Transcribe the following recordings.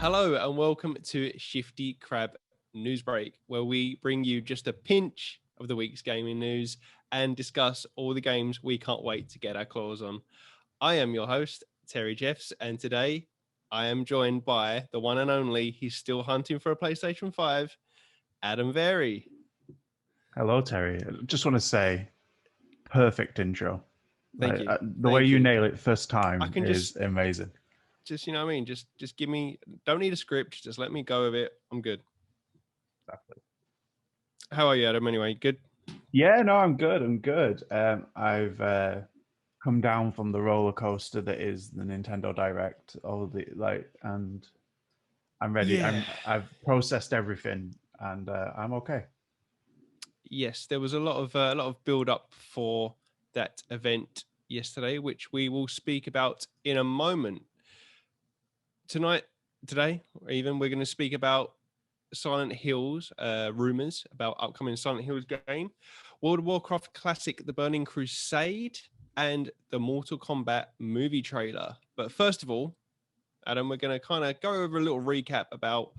Hello and welcome to Shifty Crab News Break, where we bring you just a pinch of the week's gaming news and discuss all the games we can't wait to get our claws on. I am your host, Terry Jeffs, and today I am joined by the one and only, he's still hunting for a PlayStation 5, Adam Very. Hello, Terry. I just want to say, perfect intro. Thank you. The way you nail it first time I can is amazing. Just, you know what I mean? Just give me, don't need a script. Just let me go with it. I'm good. Exactly. How are you, Adam? Anyway, good? Yeah, no, I'm good. I'm good. I've come down from the roller coaster that is the Nintendo Direct. And I'm ready. Yeah. I've processed everything, and I'm okay. Yes, there was a lot of build up for that event yesterday, which we will speak about in a moment. Today, even we're going to speak about Silent Hills, rumors about upcoming Silent Hills game, World of Warcraft Classic, The Burning Crusade, and the Mortal Kombat movie trailer. But first of all, Adam, we're going to kind of go over a little recap about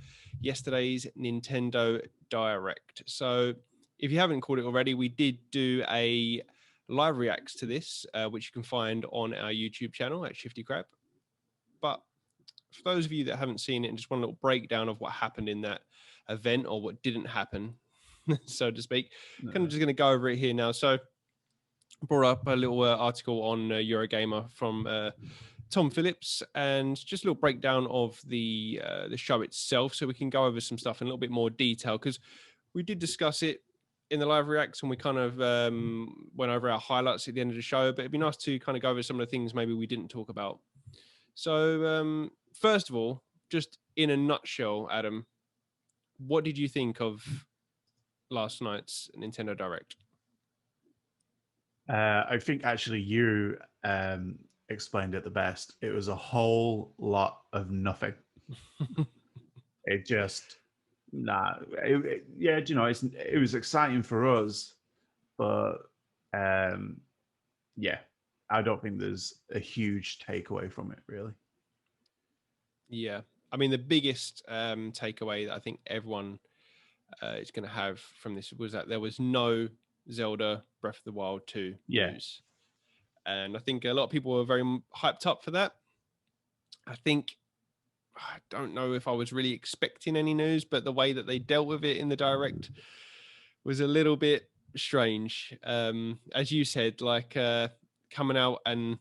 yesterday's Nintendo Direct. So if you haven't caught it already, we did do a live reacts to this, which you can find on our YouTube channel at Shifty Crab. But for those of you that haven't seen it and just want a little breakdown of what happened in that event or what didn't happen, so to speak, kind of just going to go over it here now. So I brought up a little article on Eurogamer from Tom Phillips, and just a little breakdown of the show itself, so we can go over some stuff in a little bit more detail, because we did discuss it in the live reacts and we kind of went over our highlights at the end of the show, but it'd be nice to kind of go over some of the things maybe we didn't talk about. So first of all, just in a nutshell, Adam, what did you think of last night's Nintendo Direct? I think actually you explained it the best. It was a whole lot of nothing. It just, yeah, it was exciting for us, but yeah, I don't think there's a huge takeaway from it, really. Yeah, I mean, the biggest takeaway that I think everyone is going to have from this was that there was no Zelda Breath of the Wild 2 news. And I think a lot of people were very hyped up for that. I don't know if I was really expecting any news, but the way that they dealt with it in the Direct was a little bit strange. As you said, like coming out and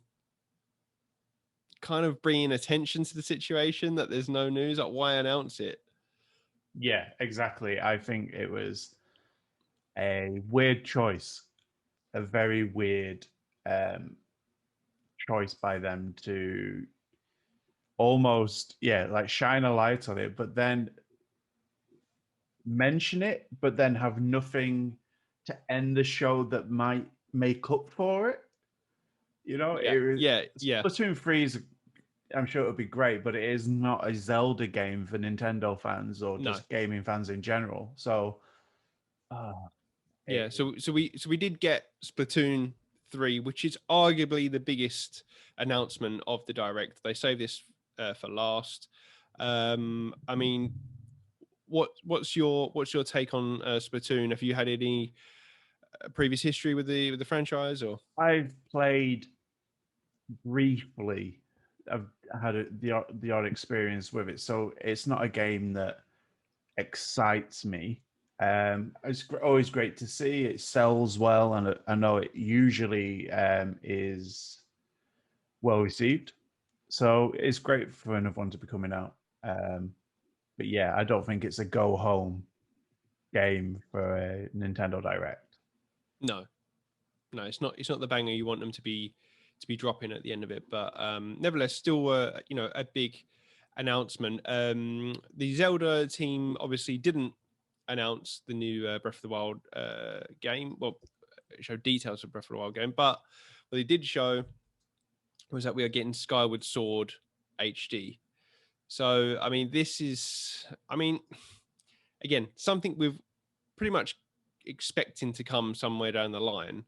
kind of bringing attention to the situation that there's no news. Like, why announce it? Yeah, exactly. I think it was a weird choice, a very weird choice by them to almost, like shine a light on it, but then mention it, but then have nothing to end the show that might make up for it. Yeah. Splatoon 3 is, I'm sure it'll be great, but it is not a Zelda game for Nintendo fans or just gaming fans in general. So, so we did get Splatoon 3, which is arguably the biggest announcement of the Direct. They saved this for last. I mean, what's your take on Splatoon? Have you had any previous history with the franchise? Or I've played briefly. I've had the odd experience with it, so it's not a game that excites me. It's always great to see it sells well, and I know it usually is well received. So it's great for another one to be coming out. But yeah, I don't think it's a go home game for a Nintendo Direct. No, it's not. It's not the banger you want them to be dropping at the end of it. But nevertheless, still a big announcement. The Zelda team obviously didn't announce the new Breath of the Wild game. Well, show details of Breath of the Wild game, but what they did show was that we are getting Skyward Sword HD. So, I mean, this is, again, something we've pretty much expecting to come somewhere down the line,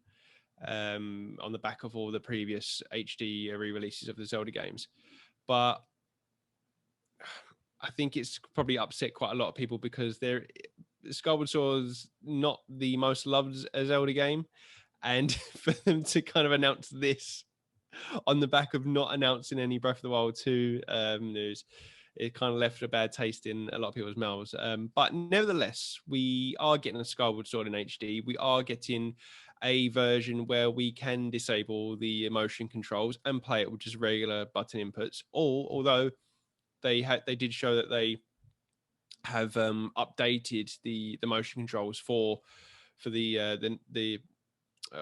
on the back of all the previous HD re-releases of the Zelda games. But I think it's probably upset quite a lot of people because Skyward Sword's not the most loved Zelda game, and for them to kind of announce this on the back of not announcing any Breath of the Wild 2 news, it kind of left a bad taste in a lot of people's mouths. But nevertheless, we are getting a Skyward Sword in HD. We are getting a version where we can disable the motion controls and play it with just regular button inputs. Although they did show that they have updated the motion controls for the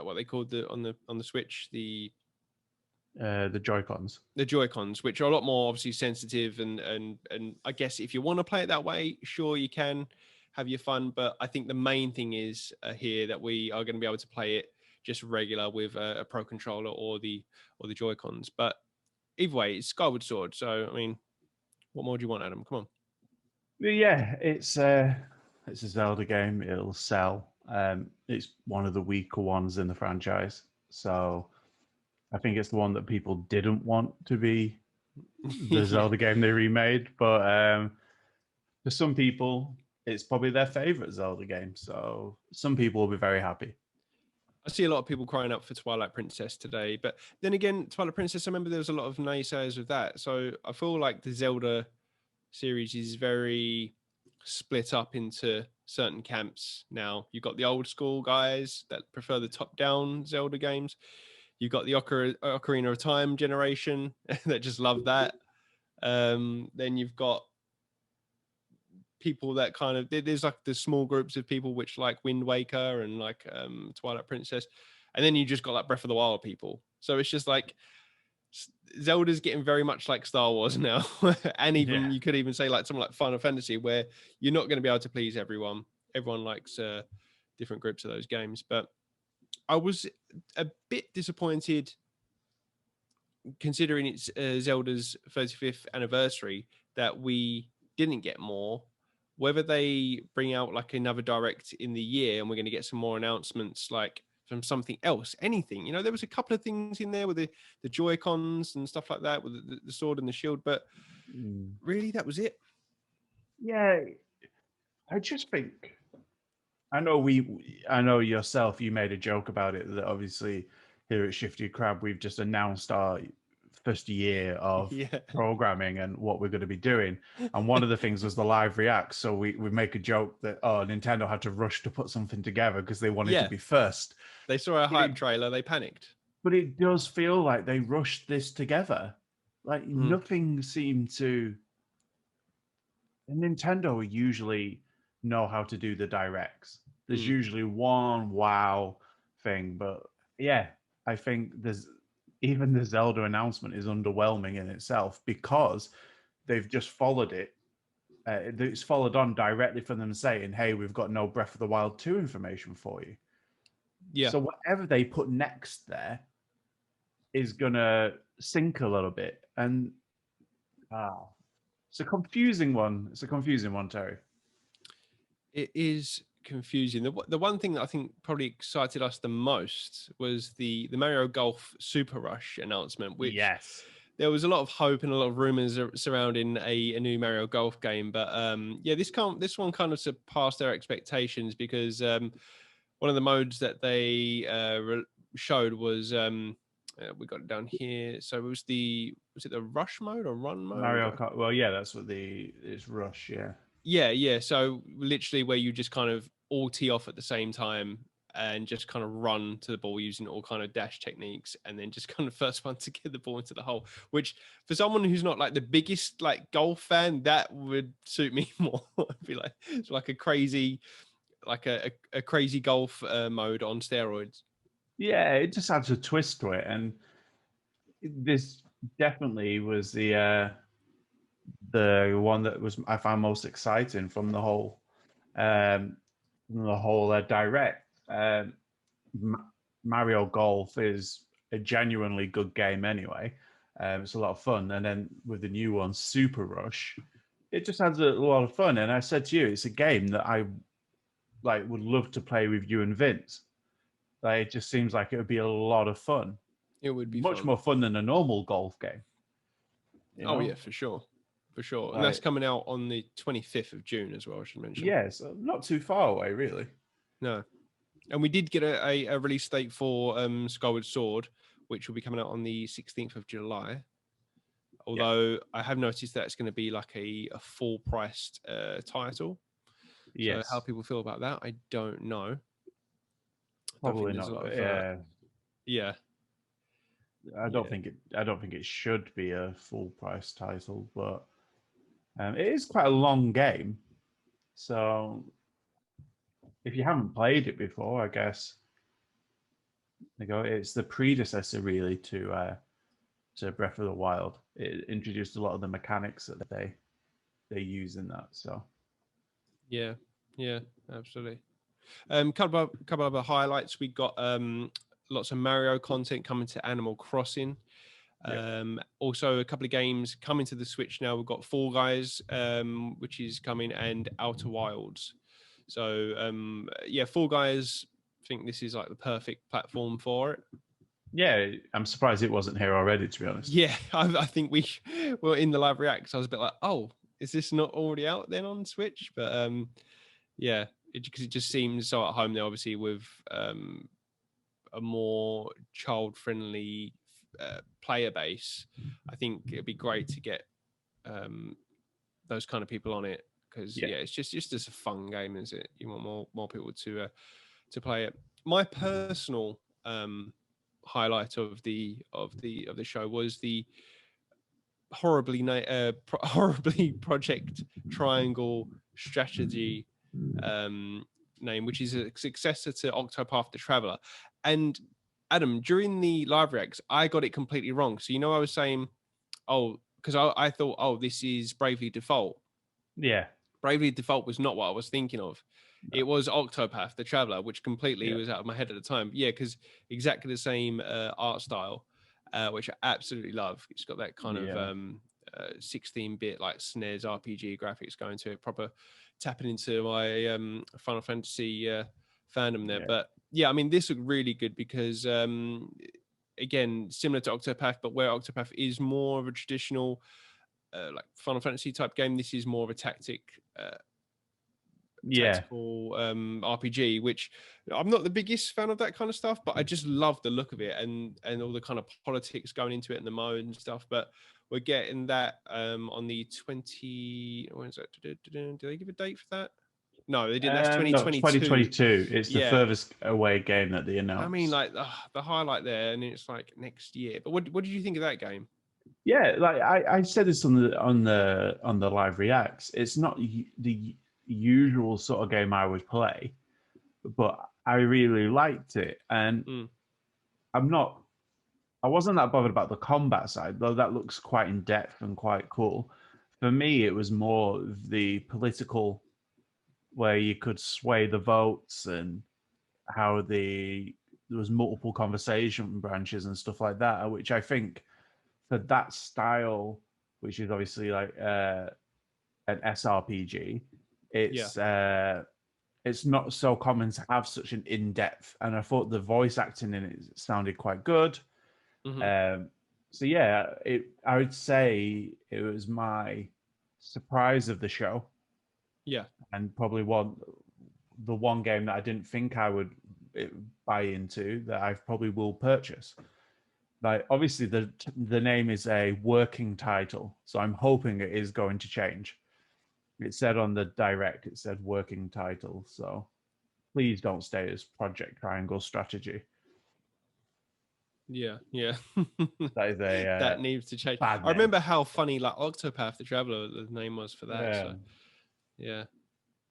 what they called on the Switch, the Joy-Cons. The Joy-Cons, which are a lot more obviously sensitive, and I guess if you want to play it that way, sure, you can have your fun. But I think the main thing is here that we are going to be able to play it just regular with a Pro Controller or the Joy-Cons. But either way, it's Skyward Sword. So I mean, what more do you want, Adam? Come on. Yeah, it's a Zelda game. It'll sell. It's one of the weaker ones in the franchise, so I think it's the one that people didn't want to be the Zelda game they remade. But for some people, it's probably their favorite Zelda game. So some people will be very happy. I see a lot of people crying out for Twilight Princess today, but then again, Twilight Princess, I remember there was a lot of naysayers with that. So I feel like the Zelda series is very split up into certain camps now. You've got the old school guys that prefer the top-down Zelda games. You've got the Ocarina of Time generation that just love that. Then you've got people that kind of, there's like the small groups of people which like Wind Waker and like Twilight Princess. And then you just got like Breath of the Wild people. So it's just like Zelda's getting very much like Star Wars now. And even you could even say like something like Final Fantasy, where you're not going to be able to please everyone. Everyone likes different groups of those games. But I was a bit disappointed considering it's Zelda's 35th anniversary that we didn't get more. Whether they bring out like another Direct in the year and we're going to get some more announcements like from something else, anything. You know, there was a couple of things in there with the Joy-Cons and stuff like that, with the sword and the shield, but really that was it. Yeah, I just think, I know yourself, you made a joke about it, that obviously here at Shifty Crab, we've just announced our first year of programming and what we're going to be doing. And one of the things was the live reacts. So we make a joke that, Nintendo had to rush to put something together because they wanted to be first. They saw a hype trailer, they panicked. But it does feel like they rushed this together. Like nothing seemed to... And Nintendo usually know how to do the directs. There's usually one wow thing, but yeah, I think even the Zelda announcement is underwhelming in itself because they've just followed it. It's followed on directly from them saying, hey, we've got no Breath of the Wild 2 information for you. Yeah. So whatever they put next there is going to sink a little bit. And it's a confusing one. It's a confusing one, Terry. It is confusing. The one thing that I think probably excited us the most was the Mario Golf Super Rush announcement, which there was a lot of hope and a lot of rumors surrounding a new Mario Golf game. But this one kind of surpassed their expectations because one of the modes that they showed was we got it down here. So was it the Rush mode or Run mode? Mario Kart. Well, yeah, that's what it's Rush. Yeah. Yeah. So literally where you just kind of all tee off at the same time and just kind of run to the ball using all kind of dash techniques and then just kind of first one to get the ball into the hole, which for someone who's not like the biggest like golf fan, that would suit me more. I'd be like, it's like a crazy golf mode on steroids. Yeah, it just adds a twist to it. And this definitely was the one that I found most exciting from the whole direct. Mario Golf is a genuinely good game anyway. It's a lot of fun, and then with the new one, Super Rush, it just adds a lot of fun. And I said to you, it's a game that I would love to play with you and Vince. Like, it just seems like it would be a lot of fun. It would be much more fun than a normal golf game. Oh yeah, for sure. for sure. And that's Like, coming out on the 25th of June as well, I should mention. yeah, so not too far away, really. No. And we did get a release date for Skyward Sword, which will be coming out on the 16th of July. Although I have noticed that it's going to be like a full priced title. Yes. So how people feel about that, I don't know. Probably not. Yeah. I don't think it should be a full price title, but it is quite a long game. So if you haven't played it before, I guess it's the predecessor really to Breath of the Wild. It introduced a lot of the mechanics that they use in that. So yeah, absolutely. Couple of other highlights. We got lots of Mario content coming to Animal Crossing. Also a couple of games coming to the Switch now. We've got Fall Guys, which is coming, and Outer Wilds. So Fall Guys, I think this is like the perfect platform for it. Yeah, I'm surprised it wasn't here already, to be honest. Yeah, I think we were in the live react. So I was a bit like, oh, is this not already out then on Switch? But because it just seems so at home there, obviously with a more child-friendly player base. I think it'd be great to get those kind of people on it because it's just a fun game, is it? You want more people to play it. My personal highlight of the show was the horribly Project Triangle strategy name, which is a successor to Octopath the Traveler. And Adam, during the live reacts, I got it completely wrong. So I was saying, because I thought, this is Bravely Default. Yeah, Bravely Default was not what I was thinking of. No. It was Octopath the Traveler, which completely was out of my head at the time. Yeah, because exactly the same art style, which I absolutely love. It's got that kind of 16-bit like SNES RPG graphics going to it, proper tapping into my Final Fantasy fandom there. But yeah, I mean, this looked really good because again, similar to Octopath, but where Octopath is more of a traditional like Final Fantasy type game, this is more of a tactical RPG, which I'm not the biggest fan of that kind of stuff, but I just love the look of it and all the kind of politics going into it and the mode and stuff. But we're getting that on the 20. When is that? Do they give a date for that? No, they didn't. That's 2022. No, 2022. It's the furthest away game that they announced. I mean, like the highlight there, and it's like next year. But what did you think of that game? Yeah, like I said this on the live reacts. It's not the usual sort of game I would play, but I really liked it, and I wasn't that bothered about the combat side, though that looks quite in depth and quite cool. For me, it was more the political, where you could sway the votes and how there was multiple conversation branches and stuff like that, which I think for that style, which is obviously like an SRPG, it's not so common to have such an in-depth, and I thought the voice acting in it sounded quite good. So yeah, I would say it was my surprise of the show. Yeah, and probably the one game that I didn't think I would buy into that I probably will purchase. Like obviously the name is a working title, so I'm hoping it is going to change. It said on the Direct, it said working title, so please don't stay as Project Triangle Strategy. Yeah. That is that needs to change. I remember how funny like Octopath the Traveler the name was for that. So yeah.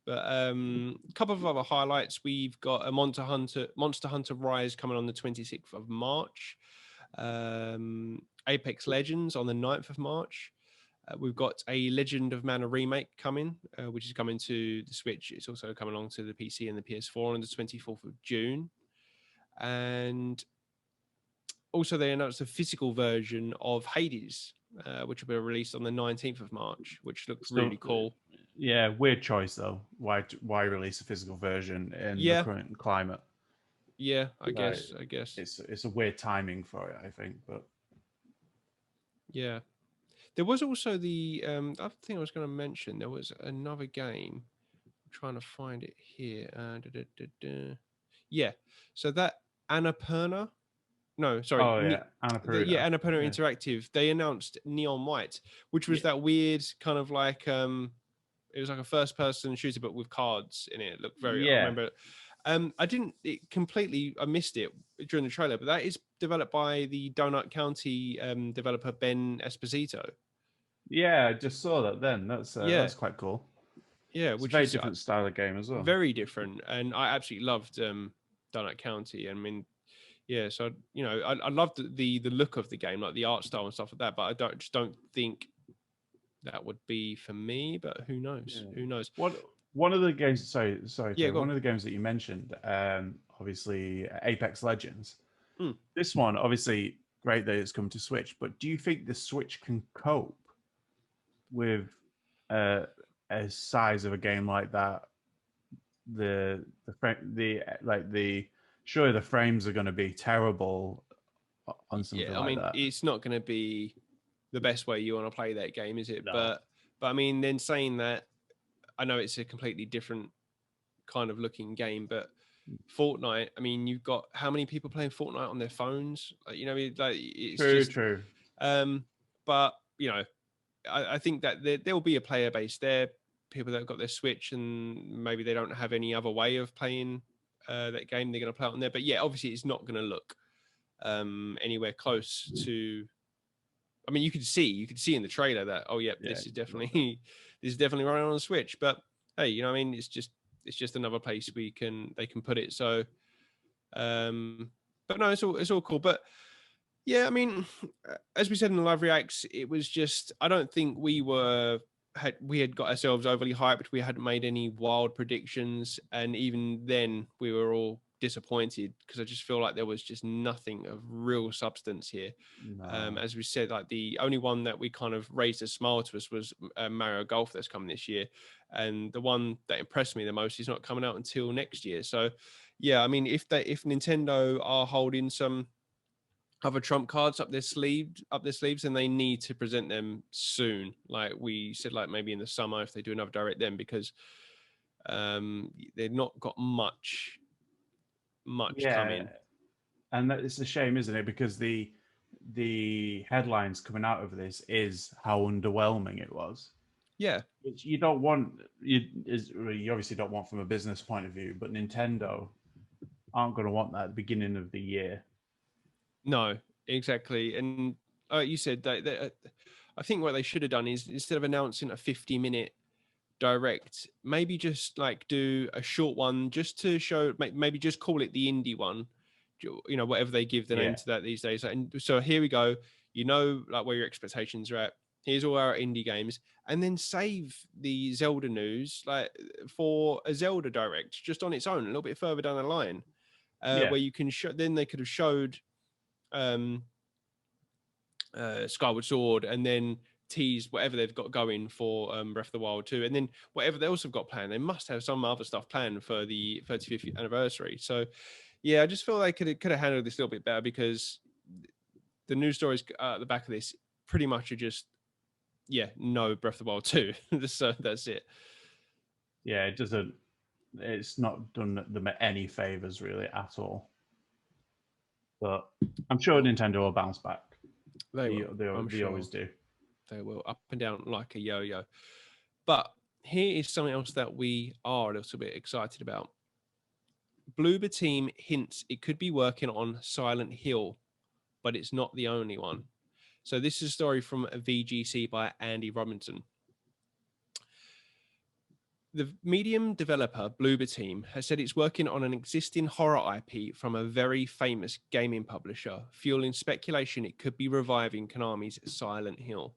But a couple of other highlights. We've got a Monster Hunter Rise coming on the 26th of March. Apex Legends on the 9th of March. We've got a Legend of Mana remake coming, which is coming to the Switch. It's also coming along to the PC and the PS4 on the 24th of June. And also they announced a physical version of Hades, which will be released on the 19th of March, which looks really cool. Yeah, weird choice though. Why release a physical version in the current climate? Yeah, I guess it's a weird timing for it, I think, but yeah. There was also the other thing I was going to mention. There was another game. I'm trying to find it here. Yeah. So that Annapurna. No, sorry. Oh yeah, Annapurna. Annapurna Yeah. Interactive. They announced Neon White, which was Yeah. that weird kind of like it was like a first person shooter but with cards in it. It looked very I Yeah. remember I didn't it completely I missed it during the trailer, but that is developed by the Donut County developer Ben Esposito. Yeah, I just saw that then. Yeah. That's quite cool. Yeah, It's a which very is different style of game as well. very different, and I absolutely loved Donut County. I mean, yeah, so I loved the look of the game, like the art style and stuff like that. But I don't think that would be for me. But who knows? Yeah. Who knows? One of the games, Yeah, Terry, go one on. of the games that you mentioned, obviously Apex Legends. Hmm. This one, obviously, great that it's come to Switch, but do you think the Switch can cope with uh, a size of a game like that? The surely the frames are going to be terrible on something Yeah, I like mean, that. it's not going to be the best way you want to play that game, is it? No. But I mean, then saying that, I know it's a completely different kind of looking game, but Fortnite. I mean, you've got how many people playing Fortnite on their phones? Like it's True, just. true. But I think that there will be a player base there. People that have got their Switch and maybe they don't have any other way of playing that game. They're going to play it on there. But yeah, obviously it's not going to look anywhere close to. I mean, you could see in the trailer that this is definitely running on the Switch. But hey, I mean, it's just another place they can put it. So, but no, it's all cool. But yeah, I mean, as we said in the live reacts, it was just I don't think we had got ourselves overly hyped. We hadn't made any wild predictions, and even then, we were all disappointed because I just feel like there was just nothing of real substance here. No. As we said, like the only one that we kind of raised a smile to us was Mario Golf that's coming this year, and the one that impressed me the most is not coming out until next year. So, yeah, I mean, if Nintendo are holding some other trump cards up their sleeves, and they need to present them soon. Like we said, like maybe in the summer if they do another direct then, because they've not got much Yeah, coming. and that it's a shame, isn't it? Because the headlines coming out of this is how underwhelming it was. Yeah, Which you don't want. You obviously don't want from a business point of view, but Nintendo aren't going to want that at the beginning of the year. no, exactly. And you said that I think what they should have done is instead of announcing a 50-minute direct, maybe just like do a short one just to show, maybe just call it the indie one, whatever they give the name Yeah, to that these days. And so here we go, like where your expectations are at. Here's all our indie games, and then save the Zelda news like for a Zelda direct just on its own a little bit further down the line, yeah, where you can show. Then they could have showed um Skyward Sword, and then tease whatever they've got going for Breath of the Wild 2, and then whatever they also have got planned. They must have some other stuff planned for the 35th anniversary. So, yeah, I just feel they could have handled this a little bit better, because the news stories at the back of this pretty much are just, no Breath of the Wild 2. So that's it. yeah. It doesn't. It's not done them any favors really at all. But I'm sure Nintendo will bounce back. They They always do. They will, up and down like a yo-yo. But here is something else that we are a little bit excited about. Bloober Team hints it could be working on Silent Hill, but it's not the only one. So this is a story from VGC by Andy Robinson. The medium developer Bloober Team has said it's working on an existing horror IP from a very famous gaming publisher, fueling speculation it could be reviving Konami's Silent Hill.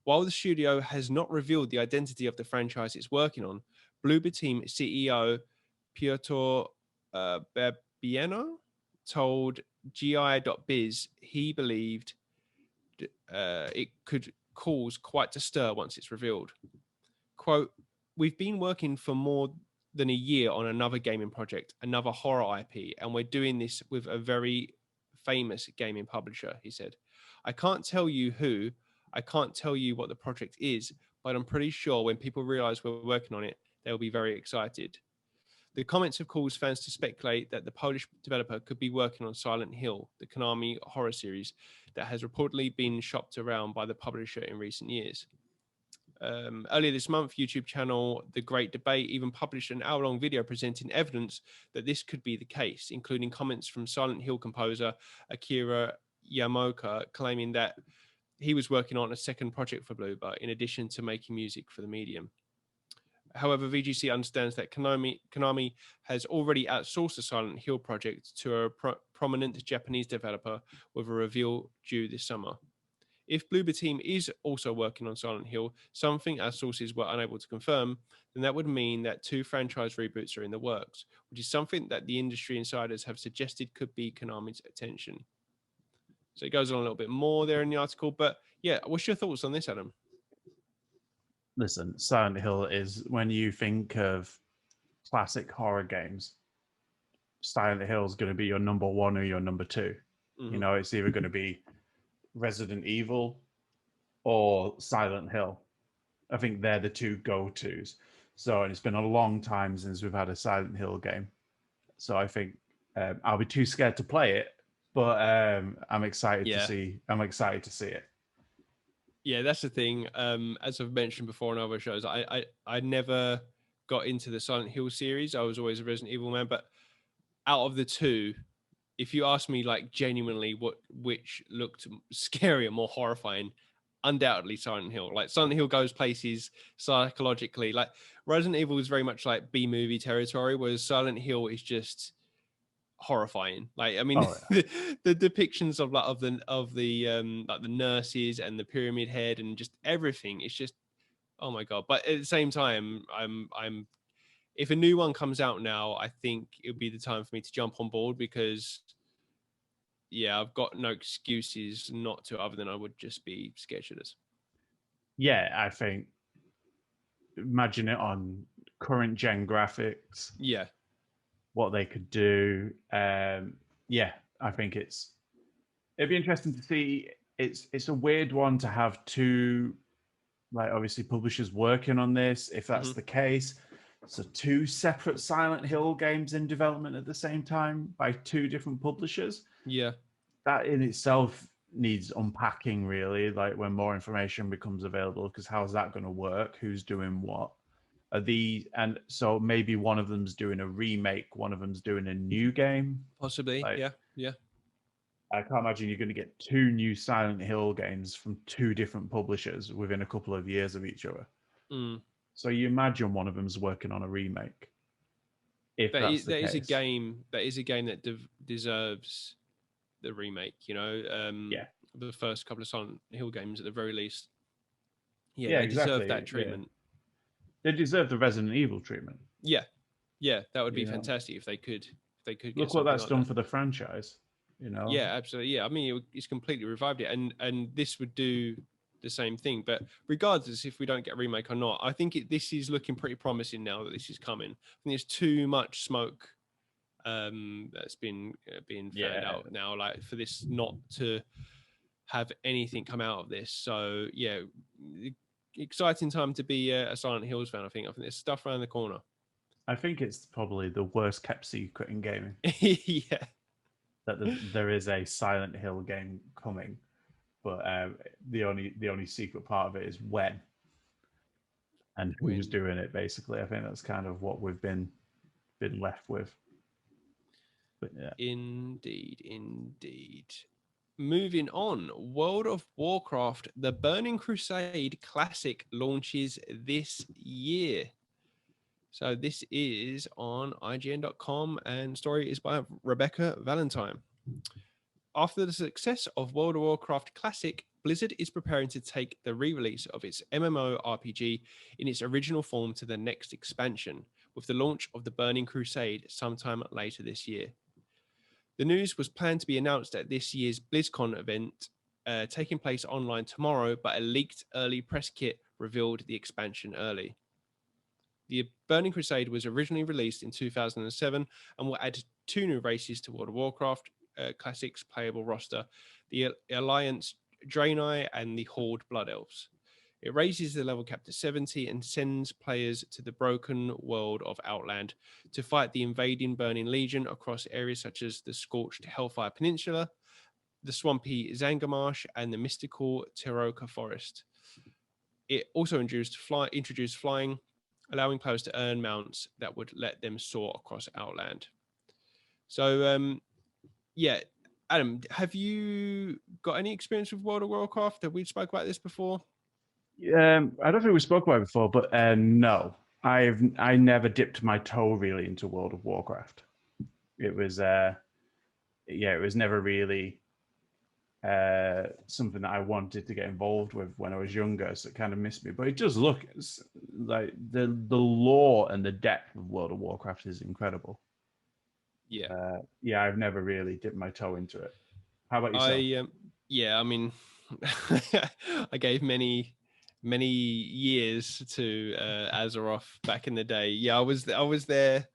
While the studio has not revealed the identity of the franchise it's working on, Bloober Team CEO Piotr Berbieno told GI.biz he believed it could cause quite a stir once it's revealed. Quote, "We've been working for more than a year on another gaming project, another horror IP, and we're doing this with a very famous gaming publisher," he said. "I can't tell you who. I can't tell you what the project is, but I'm pretty sure when people realize we're working on it, they'll be very excited. The comments have caused fans to speculate that the Polish developer could be working on Silent Hill, the Konami horror series that has reportedly been shopped around by the publisher in recent years. Earlier this month, YouTube channel The Great Debate even published an hour-long video presenting evidence that this could be the case, including comments from Silent Hill composer Akira Yamaoka claiming that he was working on a second project for Bloober in addition to making music for the medium. However, VGC understands that Konami has already outsourced the Silent Hill project to a prominent Japanese developer, with a reveal due this summer. If Bloober team is also working on Silent Hill, something our sources were unable to confirm, then that would mean that 2 franchise reboots are in the works, which is something that the industry insiders have suggested could be Konami's attention. So it goes on a little bit more there in the article, but yeah, what's your thoughts on this, Adam? Listen, Silent Hill is, when you think of classic horror games, Silent Hill is going to be your number 1 or your number 2. Mm-hmm. You know, it's either going to be Resident Evil or Silent Hill. I think they're the 2 go-tos. So, and it's been a long time since we've had a Silent Hill game. So I think I'll be too scared to play it, but I'm excited to see. I'm excited to see it. Yeah, that's the thing. As I've mentioned before on other shows, I never got into the Silent Hill series. I was always a Resident Evil man. But out of the 2, if you ask me, like, genuinely which looked scarier, more horrifying, undoubtedly Silent Hill. Like, Silent Hill goes places psychologically. Like, Resident Evil is very much like B-movie territory, whereas Silent Hill is just horrifying. Like, I mean, the depictions of the nurses and the pyramid head and just everything, it's just, oh my god. But at the same time, I'm if a new one comes out now, I think it would be the time for me to jump on board, because yeah, I've got no excuses not to, other than I would just be scared shitless. Yeah, I think, imagine it on current gen graphics. Yeah, what they could do. Yeah, I think it'd be interesting to see. It's a weird one to have 2, like, obviously publishers working on this. If that's the case, so 2 separate Silent Hill games in development at the same time by 2 different publishers. Yeah, that in itself needs unpacking, really. Like, when more information becomes available, because how's that going to work? Who's doing what? And so maybe one of them's doing a remake, one of them's doing a new game. possibly. Like, yeah. I can't imagine you're going to get 2 new Silent Hill games from 2 different publishers within a couple of years of each other. So you imagine one of them's working on a remake. If that is a game that deserves the remake. You know, the first couple of Silent Hill games, at the very least. Yeah, they deserve that treatment. Yeah. They deserve the Resident Evil treatment. Yeah, that would be fantastic if they could. Look what that's done for the franchise. You know. Yeah, absolutely. Yeah, I mean, it's completely revived it, and this would do the same thing. But regardless, if we don't get a remake or not, I think this is looking pretty promising now that this is coming. I think there's too much smoke that's been being fanned out now, like, for this not to have anything come out of this. So yeah, exciting time to be a Silent Hills fan. I think there's stuff around the corner. I think it's probably the worst kept secret in gaming. Yeah, that there is a Silent Hill game coming, but the only secret part of it is when and who's doing it. Basically, I think that's kind of what we've been left with. But yeah, indeed. Moving on, World of Warcraft: The Burning Crusade Classic launches this year. So this is on IGN.com, and story is by Rebecca Valentine. After the success of World of Warcraft Classic, Blizzard is preparing to take the re-release of its MMORPG in its original form to the next expansion, with the launch of The Burning Crusade sometime later this year. The news was planned to be announced at this year's BlizzCon event, taking place online tomorrow, but a leaked early press kit revealed the expansion early. The Burning Crusade was originally released in 2007 and will add 2 new races to World of Warcraft Classic's playable roster: the Alliance Draenei and the Horde Blood Elves. It raises the level cap to 70 and sends players to the broken world of Outland to fight the invading Burning Legion across areas such as the scorched Hellfire Peninsula, the swampy Zangarmarsh, and the mystical Tiroka Forest. It also introduced flying, allowing players to earn mounts that would let them soar across Outland. So, yeah, Adam, have you got any experience with World of Warcraft? Have we spoke about this before? I don't think we spoke about it before, but no, I never dipped my toe really into World of Warcraft. It was it was never really something that I wanted to get involved with when I was younger, so it kind of missed me. But it does look like the lore and the depth of World of Warcraft is incredible. I've never really dipped my toe into it. How about yourself? I mean, I gave many years to Azeroth back in the day. Yeah, I was there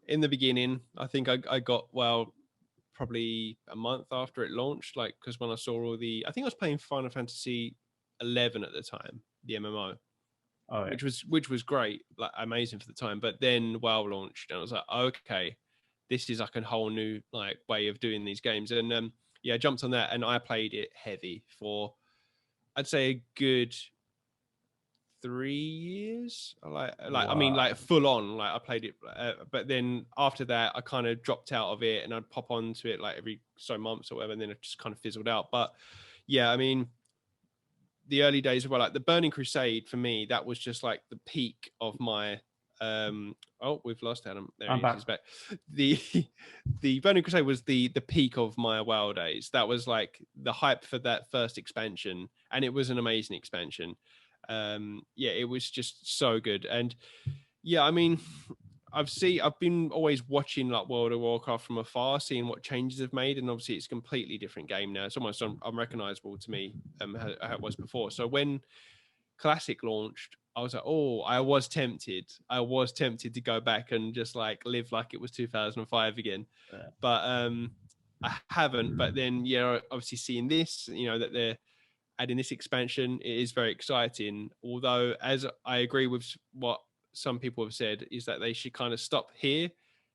in the beginning. I think I got, well, probably a month after it launched, like, because when I saw I think I was playing Final Fantasy 11 at the time, the MMO. Oh, yeah. which was great, like amazing for the time. But then WoW launched, and I was like, okay, this is like a whole new like way of doing these games. And I jumped on that, and I played it heavy for, I'd say, a good 3 years. Wow. I mean, like full on. Like I played it, but then after that, I kind of dropped out of it, and I'd pop onto it like every so months or whatever, and then it just kind of fizzled out. But yeah, I mean, the early days were like the Burning Crusade for me. That was just like the peak of my. Oh, we've lost Adam. There he is. He's back. The Burning Crusade was the peak of my WoW days. That was like the hype for that first expansion, and it was an amazing expansion. It was just so good. And yeah, I mean, I've been always watching like World of Warcraft from afar, seeing what changes have made, and obviously it's a completely different game now. It's almost unrecognizable to me how it was before. So when Classic launched, I was like, oh, I was tempted to go back and just like live like it was 2005 again. But I haven't. But then obviously seeing this, that they're adding this expansion, it is very exciting. Although, as I agree with what some people have said, is that they should kind of stop here,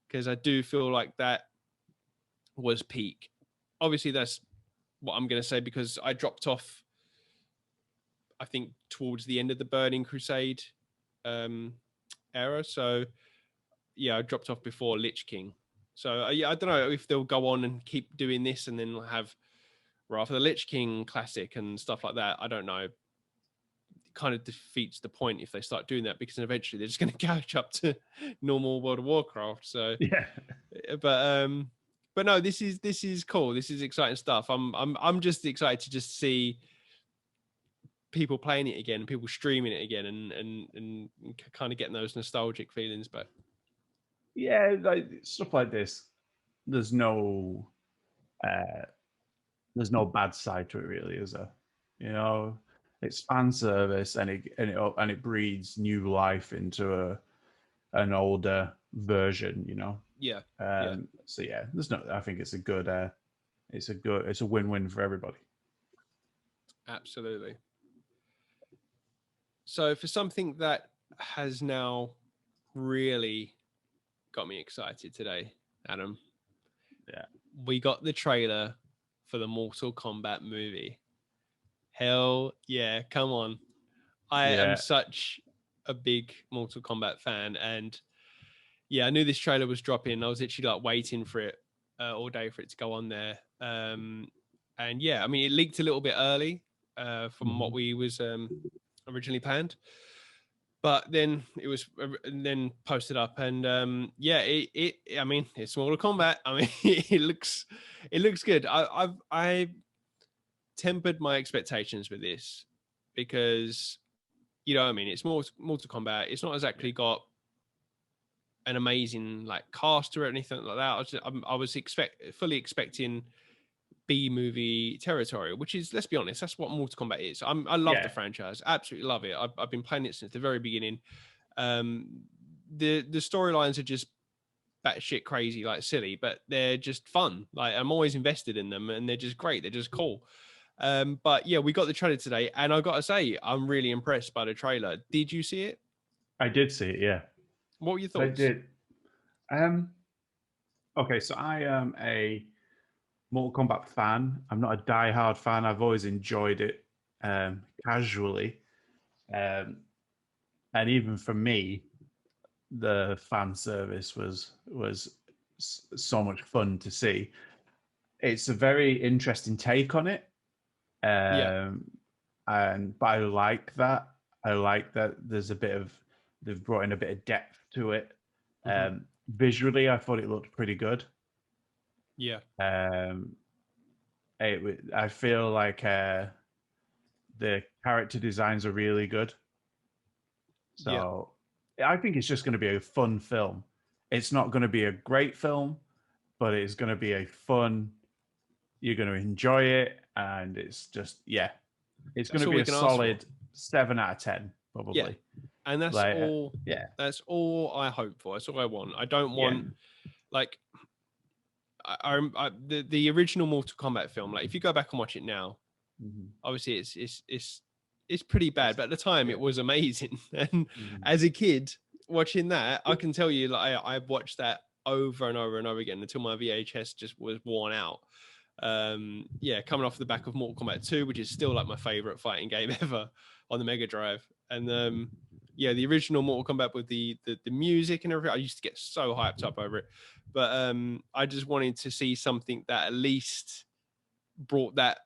because I do feel like that was peak. Obviously, that's what I'm going to say, because I dropped off, I think, towards the end of the Burning Crusade era. So I dropped off before Lich King. So I don't know if they'll go on and keep doing this and then have Wrath of the Lich King Classic and stuff like that. I don't know. It kind of defeats the point if they start doing that, because eventually they're just going to catch up to normal World of Warcraft. So yeah, but no, this is cool. This is exciting stuff. I'm just excited to just see people playing it again, people streaming it again, and kind of getting those nostalgic feelings back. Yeah, like stuff like this. There's no bad side to it, really, is there? It's fan service, and it breeds new life into an older version. Yeah. So yeah, there's no. I think it's a good. It's a win-win for everybody. Absolutely. So for something that has now really got me excited today, Adam. Yeah. We got the trailer for the Mortal Kombat movie. Hell yeah, come on. I am such a big Mortal Kombat fan, and I knew this trailer was dropping. I was literally like waiting for it all day for it to go on there. And I mean, it leaked a little bit early from what we was originally planned, but then it was then posted up, and I mean, it's Mortal Kombat. I mean, it looks good. I tempered my expectations with this, because I mean, it's Mortal Kombat. It's not exactly got an amazing like cast or anything like that. I was fully expecting B movie territory, which is, let's be honest, that's what Mortal Kombat is. I love the franchise, absolutely love it. I've been playing it since the very beginning. The storylines are just batshit crazy, like silly, but they're just fun. Like, I'm always invested in them, and they're just great. They're just cool. But yeah, we got the trailer today, and I got to say, I'm really impressed by the trailer. Did you see it? I did see it, yeah. What were your I thoughts? did. Okay, so I am a Mortal Kombat fan. I'm not a die-hard fan. I've always enjoyed it casually. Um, and even for me, the fan service was so much fun to see. It's a very interesting take on it, Yeah. and but I like that. I like that there's a bit of they've brought in a bit of depth to it. Hmm. Visually, I thought it looked pretty good. Yeah. Um, I feel like the character designs are really good. Yeah. So I think it's just going to be a fun film. It's not going to be a great film, but it's going to be a fun. You're going to enjoy it, and it's just it's going That's to all be we a can ask for. solid 7 out of 10, Yeah. probably. And that's Like, all. yeah, That's all I hope for. That's all I want. I don't yeah, want like the original Mortal Kombat film. Like, if you go back and watch it now, mhm. obviously it's pretty bad, but at the time Yeah. it was amazing. And Mhm. as a kid watching that, I can tell you, like, I've watched that over and over and over again until my VHS just was worn out. Yeah, coming off the back of Mortal Kombat 2, which is still like my favorite fighting game ever on the Mega Drive. And yeah, the original Mortal Kombat with the music and everything, I used to get so hyped up over it. But I just wanted to see something that at least brought that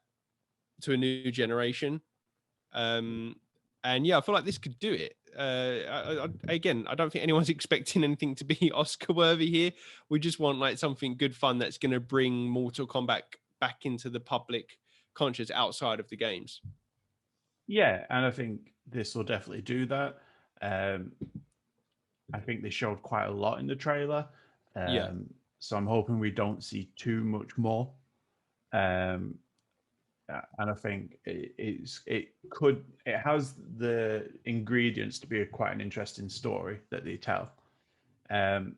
to a new generation. Um, and yeah, I feel like this could do it. Again, I don't think anyone's expecting anything to be Oscar worthy here. We just want like something good fun that's going to bring Mortal Kombat back into the public conscious outside of the games. Yeah, and I think this will definitely do that. Um, I think they showed quite a lot in the trailer, Yeah. so I'm hoping we don't see too much more. Um, and I think it has the ingredients to be quite an interesting story that they tell. Um,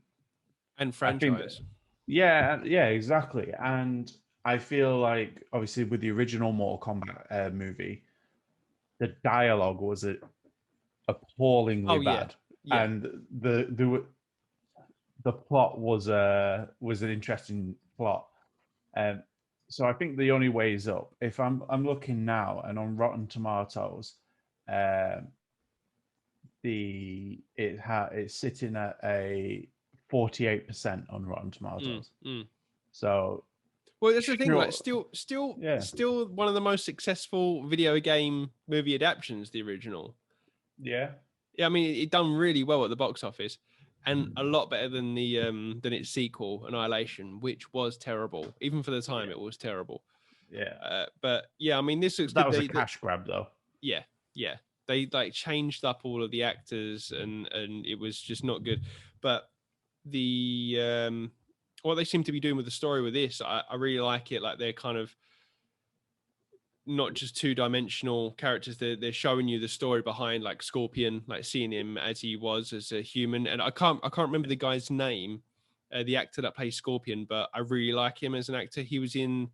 And I think, franchise. yeah, exactly. And I feel like obviously with the original Mortal Kombat movie, the dialogue was appallingly Oh yeah. bad, Yeah. and the plot was an interesting plot. Um, so I think the only way is up. If I'm looking now and on Rotten Tomatoes, um, it's sitting at a 48% on Rotten Mm, Tomatoes. mm. So Well, that's the thing. Like, sure, yeah, still one of the most successful video game movie adaptations. The original. yeah, Yeah, I mean, it done really well at the box office, and a lot better than than its sequel, Annihilation, which was terrible. Even for the time, yeah, it was terrible. yeah. But yeah, I mean, this looks That good. was a cash grab, though. Yeah, yeah, they like changed up all of the actors, and it was just not good. But the what they seem to be doing with the story with this, I really like it. Like, they're kind of not just two-dimensional characters. They're showing you the story behind, like, Scorpion, like seeing him as he was as a human. And I can't remember the guy's name, the actor that plays Scorpion, but I really like him as an actor. He was in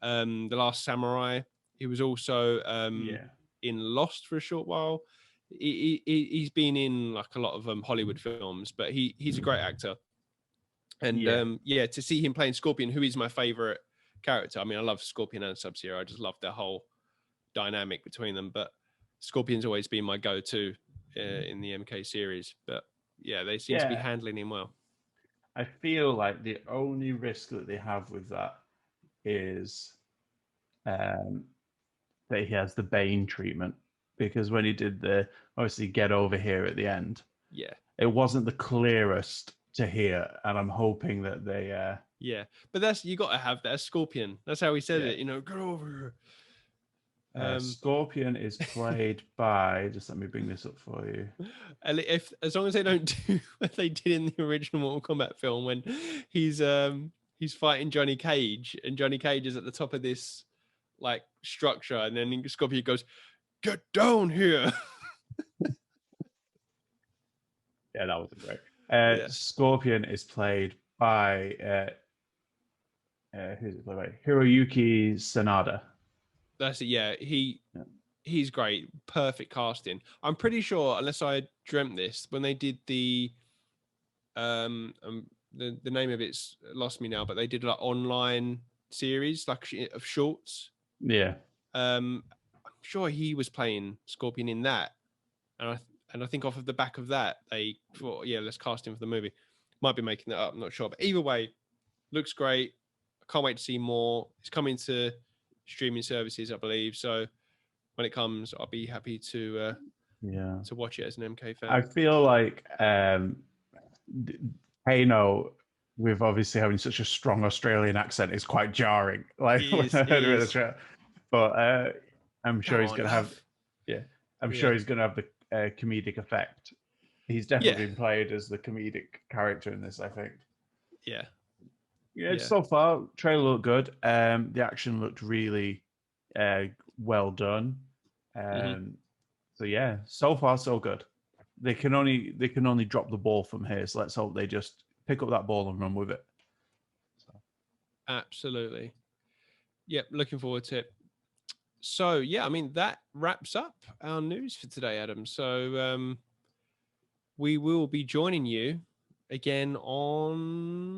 The Last Samurai. He was also Yeah, in Lost for a short while. He's been in like a lot of Hollywood films, but he's a great actor. And yeah, yeah, to see him playing Scorpion, who is my favorite character. I mean, I love Scorpion and Sub-Zero. I just love the whole dynamic between them. But Scorpion's always been my go-to in the MK series. But yeah, they seem to be yeah. handling him well. I feel like the only risk that they have with that is um, that he has the Bane treatment, because when he did the obviously get over here at the end, Yeah, it wasn't the clearest to hear, and I'm hoping that they yeah. But that's, you got to have that Scorpion. That's how he said yeah. it. Get over here. Scorpion is played by, just let me bring this up for you. If as long as they don't do what they did in the original Mortal Kombat film, when he's fighting Johnny Cage, and Johnny Cage is at the top of this like structure, and then Scorpion goes, "Get down here." Yeah, that was great. Yeah. Scorpion is played by who's it played by? Hiroyuki Sanada. That's it. Yeah, he's great. Perfect casting. I'm pretty sure, unless I dreamt this, when they did the the name of it's lost me now, but they did like online series like of shorts. Yeah. I'm sure he was playing Scorpion in that, and I think off of the back of that they thought, yeah, let's cast him for the movie. Might be making that up, I'm not sure, but either way, looks great. I can't wait to see more. It's coming to streaming services, I believe. So when it comes, I'll be happy to watch it as an MK fan. I feel like Kano, with obviously having such a strong Australian accent, is quite jarring. Like when I heard it, but I'm sure he's going to have, I'm sure he's going to have the comedic effect. He's definitely been played as the comedic character in this, I think. Yeah. So far, trailer looked good. The action looked really well done. So yeah, so far so good. They can only drop the ball from here. So let's hope they just pick up that ball and run with it. So. Absolutely. Yep, looking forward to it. So yeah, I mean that wraps up our news for today, Adam. So we will be joining you again on.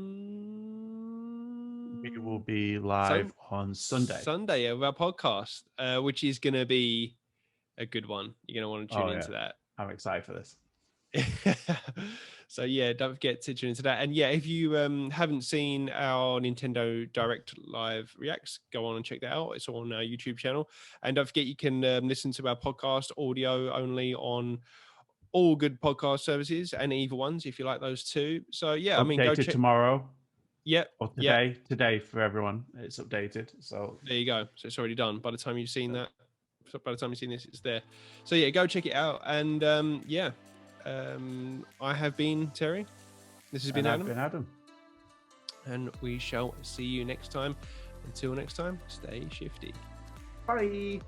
We will be live on Sunday. Sunday of our podcast, which is going to be a good one. You're going to want to tune into that. I'm excited for this. So yeah, don't forget to tune into that. And yeah, if you haven't seen our Nintendo Direct live reacts, go on and check that out. It's on our YouTube channel. And don't forget, you can listen to our podcast audio only on all good podcast services and either ones if you like those too. So yeah, updated, I mean, go check tomorrow. Yep. Or today. Yep. Today for everyone. It's updated. So there you go. So it's already done. By the time you've seen that, by the time you've seen this, it's there. So yeah, go check it out. And I have been Terry. This has been Adam. I've been Adam. And we shall see you next time. Until next time, stay shifty. Bye.